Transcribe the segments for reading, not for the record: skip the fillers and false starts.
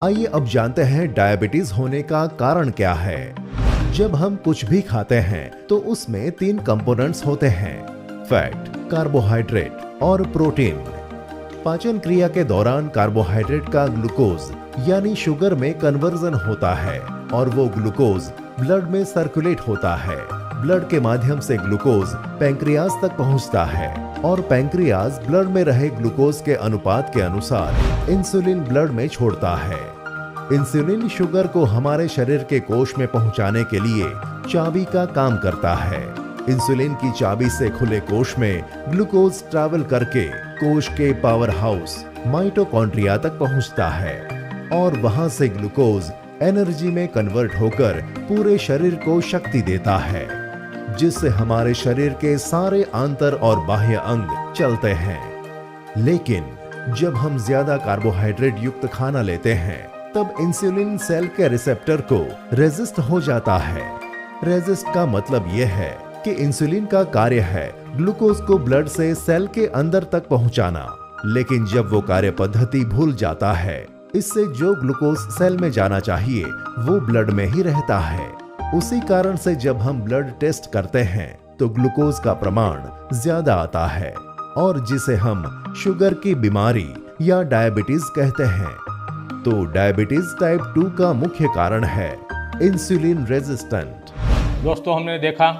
आइए अब जानते हैं डायबिटीज होने का कारण क्या है। जब हम कुछ भी खाते हैं तो उसमें 3 कंपोनेंट्स होते हैं, फैट, कार्बोहाइड्रेट और प्रोटीन। पाचन क्रिया के दौरान कार्बोहाइड्रेट का ग्लूकोज यानी शुगर में कन्वर्जन होता है और वो ग्लूकोज ब्लड में सर्कुलेट होता है। ब्लड के माध्यम से ग्लूकोज पैंक्रियाज तक पहुंचता है और पैंक्रियाज ब्लड में रहे ग्लूकोज के अनुपात के अनुसार इंसुलिन ब्लड में छोड़ता है। इंसुलिन शुगर को हमारे शरीर के कोश में पहुंचाने के लिए चाबी का काम करता है। इंसुलिन की चाबी से खुले कोश में ग्लूकोज ट्रैवल करके कोश के पावर हाउस माइटोकॉन्ड्रिया तक पहुंचता है और वहां से ग्लूकोज एनर्जी में कन्वर्ट होकर पूरे शरीर को शक्ति देता है, जिससे हमारे शरीर के सारे आंतर और बाह्य अंग चलते हैं। लेकिन जब हम ज्यादा कार्बोहाइड्रेट युक्त खाना लेते हैं तब इंसुलिन सेल के रिसेप्टर को रेजिस्ट हो जाता है। रेजिस्ट का मतलब यह है कि इंसुलिन का कार्य है ग्लूकोज को ब्लड से सेल के अंदर तक पहुंचाना, लेकिन जब वो कार्य पद्धति भूल जाता है, इससे जो ग्लूकोज सेल में जाना चाहिए वो ब्लड में ही रहता है। उसी कारण से जब हम ब्लड टेस्ट करते हैं तो ग्लूकोज का प्रमाण ज्यादा आता है और जिसे हम शुगर की बीमारी या डायबिटीज कहते हैं। तो डायबिटीज टाइप 2 का मुख्य कारण है इंसुलिन रेजिस्टेंट। दोस्तों, हमने देखा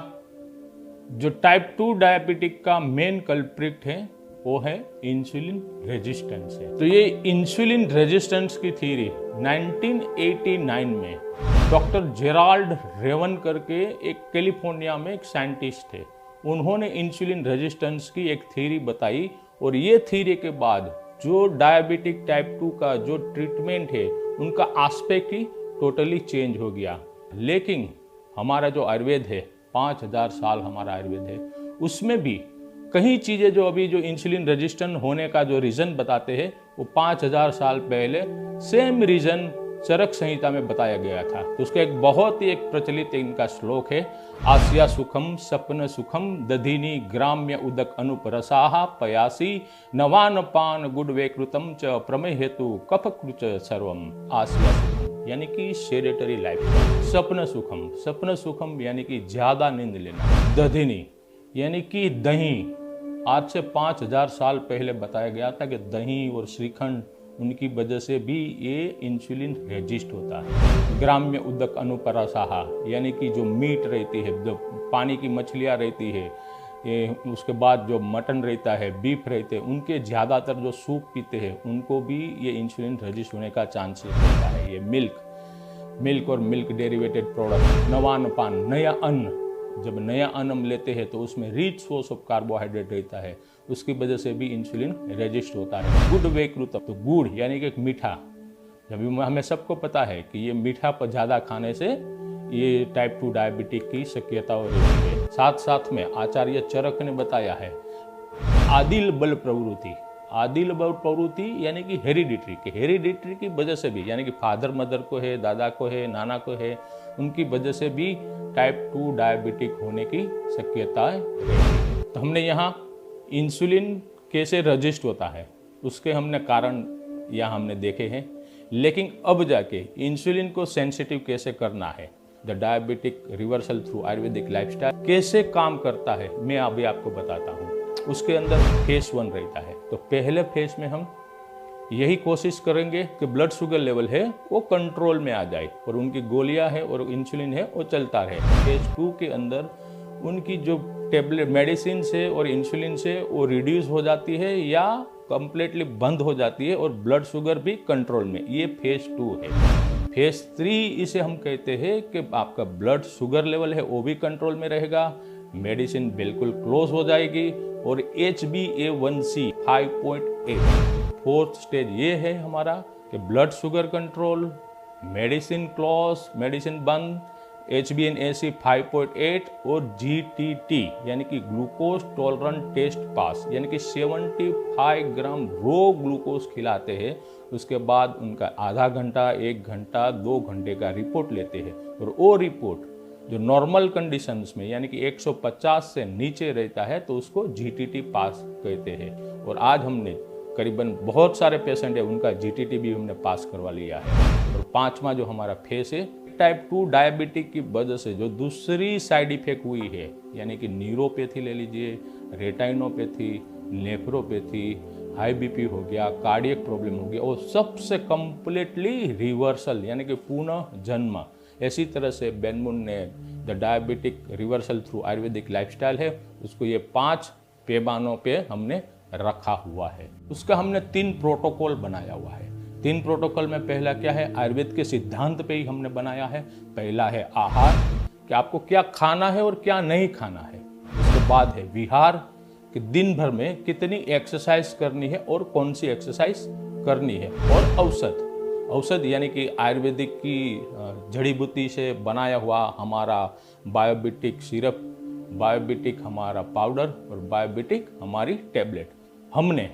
जो टाइप 2 डायबिटिक का मेन कल्प्रिट है वो है इंसुलिन रेजिस्टेंस है। तो ये इंसुलिन रेजिस्टेंस की थ्योरी 1989 में डॉक्टर जेराल्ड रेवन करके एक कैलिफोर्निया में एक साइंटिस्ट थे, उन्होंने इंसुलिन रेजिस्टेंस की एक थ्योरी बताई और ये थ्योरी के बाद जो डायबिटिक टाइप 2 का जो ट्रीटमेंट है उनका एस्पेक्ट ही टोटली चेंज हो गया। लेकिन हमारा जो आयुर्वेद है, 5000 साल हमारा आयुर्वेद है, उसमें भी कई चीज़ें जो अभी जो इंसुलिन रेजिस्टेंट होने का जो रीज़न बताते हैं वो 5000 साल पहले सेम रीज़न चरक संहिता में बताया गया था। तो उसका एक बहुत ही एक प्रचलित इनका श्लोक है, आस्या सुखम सपन सुखम दधिनी ग्राम्य उदक अनुपरसाहा पयासी नवान पान गुडवे कृतम च प्रमेय हेतु कफ कृच सर्वम। आस्या सुखम यानी कि सेडेटरी लाइफ, सपन सुखम यानी कि ज़्यादा नींद लेना, दधिनी यानी कि दही। आज से 5000 साल पहले बताया गया था कि दही और श्रीखंड उनकी वजह से भी ये इंसुलिन रेजिस्ट होता है। ग्राम्य उदक अनुपरसाहा यानी कि जो मीट रहती है, जो पानी की मछलियाँ रहती है, ये उसके बाद जो मटन रहता है, बीफ रहते हैं, उनके ज़्यादातर जो सूप पीते हैं उनको भी ये इंसुलिन रेजिस्ट होने का चांसेस रहता है। ये मिल्क और मिल्क डेरिवेटेड प्रोडक्ट, नवान पान, नया अन्न, जब नया अन्न हम लेते हैं तो उसमें रिच सोर्स ऑफ कार्बोहाइड्रेट रहता है, उसकी वजह से भी इंसुलिन रेजिस्ट होता है। गुड वे कृतम, तो गुड़ यानी कि मीठा, जब हमें सबको पता है कि ये मीठा पर ज़्यादा खाने से ये टाइप 2 डायबिटिक की शक्यता हो रही है। साथ साथ में आचार्य चरक ने बताया है आदिल बल प्रवृत्ति यानी कि हेरिडिटरी की वजह से भी, यानी कि फादर मदर को है, दादा को है, नाना को है, उनकी वजह से भी टाइप 2 डायबिटिक होने की शक्यता है। तो हमने यहाँ इंसुलिन कैसे रजिस्ट होता है उसके हमने कारण यहाँ हमने देखे हैं, लेकिन अब जाके इंसुलिन को सेंसिटिव कैसे करना है, the diabetic reversal through Ayurvedic lifestyle कैसे काम करता है, मैं अभी आपको बताता हूँ। उसके अंदर फेज 1 रहता है। तो पहले फेज में हम यही कोशिश करेंगे कि ब्लड शुगर लेवल है वो कंट्रोल में आ जाए और उनकी गोलियां है और इंसुलिन है वो चलता रहे। फेज 2 के अंदर उनकी जो टेबलेट मेडिसिन से और इंसुलिन से वो रिड्यूस हो जाती है या कंप्लीटली बंद हो जाती है और ब्लड शुगर भी कंट्रोल में। ये फेज 2 है। फेज 3 इसे हम कहते हैं कि आपका ब्लड शुगर लेवल है वो भी कंट्रोल में रहेगा, मेडिसिन बिल्कुल क्लोज हो जाएगी और HbA1c 5.8। फोर्थ स्टेज ये है हमारा कि blood sugar control, medicine close, medicine बंद, HbA1c 5.8 और GTT यानी कि ग्लूकोज टॉलरेंट टेस्ट पास, यानी कि 75 ग्राम रो ग्लूकोज खिलाते हैं। उसके बाद उनका आधा घंटा, 1 घंटा, 2 घंटे का रिपोर्ट लेते हैं और वो रिपोर्ट जो नॉर्मल कंडीशंस में यानी कि 150 से नीचे रहता है तो उसको GTT पास कहते हैं। और आज हमने करीबन बहुत सारे पेशेंट है उनका जीटीटी भी हमने पास करवा लिया है। और पांचवा जो हमारा फेस है, टाइप 2 डायबिटिक की वजह से जो दूसरी साइड इफेक्ट हुई है, यानी कि न्यूरोपैथी ले लीजिए, रेटाइनोपैथी, नेफ्रोपैथी, हाई बीपी हो गया, कार्डियक प्रॉब्लम हो गया, और सबसे कंप्लीटली रिवर्सल यानी कि पुनः जन्म। इसी तरह से बेन मून ने the diabetic reversal through Ayurvedic lifestyle है, उसको ये 5 पैमानों पे हमने रखा हुआ है। उसका हमने 3 प्रोटोकॉल बनाया हुआ है। 3 प्रोटोकॉल में पहला क्या है, आयुर्वेद के सिद्धांत पे ही हमने बनाया है। पहला है आहार, कि आपको क्या खाना है और क्या नहीं खाना है। उसके बाद है विहार, कि दिन भर में कितनी एक्सरसाइज करनी है और कौन सी एक्सरसाइज करनी है। और औषध, औषध यानी कि आयुर्वेदिक की जड़ी बूटी से बनाया हुआ हमारा बायोबिटिक सिरप, बायोबिटिक हमारा पाउडर और बायोबिटिक हमारी टैबलेट। हमने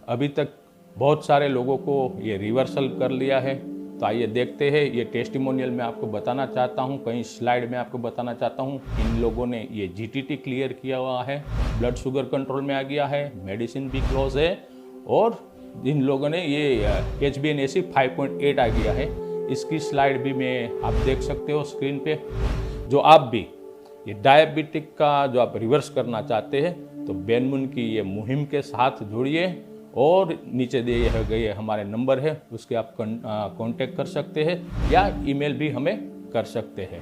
अभी तक बहुत सारे लोगों को ये रिवर्सल कर लिया है। तो आइए देखते हैं, ये टेस्टिमोनियल में आपको बताना चाहता हूँ, कहीं स्लाइड में आपको बताना चाहता हूँ। इन लोगों ने ये जीटीटी क्लियर किया हुआ है, ब्लड शुगर कंट्रोल में आ गया है, मेडिसिन भी क्लोज है, और जिन लोगों ने ये HbA1c 5.8 आ गया है। इसकी स्लाइड भी मैं आप देख सकते हो स्क्रीन पे। जो आप भी ये डायबिटिक का जो आप रिवर्स करना चाहते हैं तो बेन मून की ये मुहिम के साथ जुड़िए, और नीचे दिए गए हमारे नंबर है उसके आप कांटेक्ट कर सकते हैं या ईमेल भी हमें कर सकते हैं।